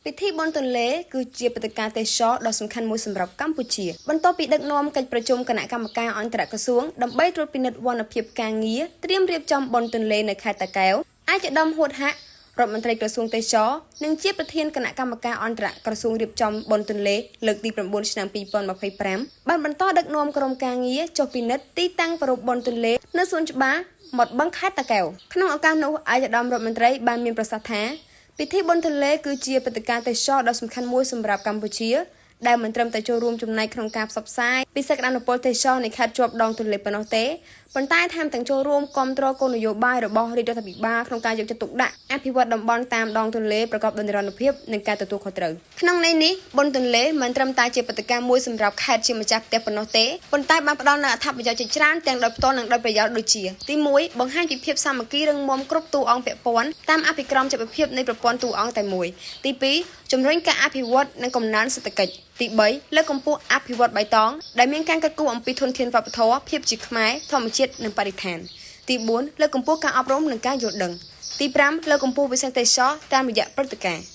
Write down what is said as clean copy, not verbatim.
ពិធីបុណ្យទន្លេគឺជាព្រឹត្តិការណ៍ទេសចរណ៍ដ៏សំខាន់មួយសម្រាប់កម្ពុជាបន្ទាប់ពីដឹកនាំកិច្ចប្រជុំគណៈកម្មការអន្តរក្រសួងដើម្បីត្រួតពិនិត្យវណ្ណភាពការងារត្រៀមរៀបចំបុណ្យទន្លេនៅខេត្តតាកែវឯកឧត្តមហួតហៈរដ្ឋមន្ត្រីក្រសួងទេសចរណ៍និងជាប្រធានគណៈកម្មការអន្តរក្រសួងរៀបចំបុណ្យទន្លេលើកទី9ឆ្នាំ2025បានបន្តដឹកនាំក្រុមការងារចុះពិនិត្យទីតាំងប្រពៃបុណ្យទន្លេនៅសួនច្បារមាត់បឹងខេត្តតាកែវក្នុងឱកាសនោះឯកឧត្តមរដ្ឋមន្ត្រីបានមានប្រសាសន៍ថាពិធីបុណ្យទន្លេគឺជាព្រឹត្តិការណ៍ទេសចរណ៍ដ៏សំខាន់មួយសម្រាប់កម្ពុជាដែលមិនត្រឹមតែចូលរួមចំណែកក្នុងការផ្សព្វផ្សាយពីសក្តានុពលទេសចរណ៍នៃខេត្តជាប់ដងទន្លេប៉ុណ្ណោះទេប៉ុន្តែថែមទាំងចូលរួមគាំទ្រគោលនយោបាយរបស់រាជរដ្ឋាភិបាលក្នុងការយកចិត្តទុកដាក់អភិវឌ្ឍតំបន់តាមដងទន្លេប្រកបដោយនិរន្តរភាពនិងការទទួលខុសត្រូវក្នុងន័យនេះបុណ្យទន្លេមិនត្រឹមតែជាព្រឹត្តិការណ៍មួយសម្រាប់ខេត្តជាម្ចាស់ផ្ទះប៉ុណ្ណោះទេប៉ុន្តែបានផ្ដល់នូវអត្ថប្រយោជន៍ជាច្រើនទាំងដោយផ្ទាល់និងដោយប្រយោលដូចជាទី1បង្ហាញពីភាពសាមគ្គីរឹងមាំគ្រប់តួអង្គពាក់ព័ន្ធតាមអភិក្រមជីវភាពនៃប្រព័ន្ធតួអង្គតែមួយទី2ជំរុញការអភិវឌ្ឍនិងកំណើនសេដ្ឋកិច្ចទី3លើកកម្ពស់អភិវឌ្ឍបៃតងដែលមានការកិត្តគូអំពីធនធានវប្បធម៌ភាពជាខ្មែរធម្មជាតិនិងបរិស្ថានទី4លើកកម្ពស់ការអប់រំនិងការយល់ដឹងទី5លើកកម្ពស់វិស័យទេសចរណ៍តាមរយៈព្រឹត្តិការណ៍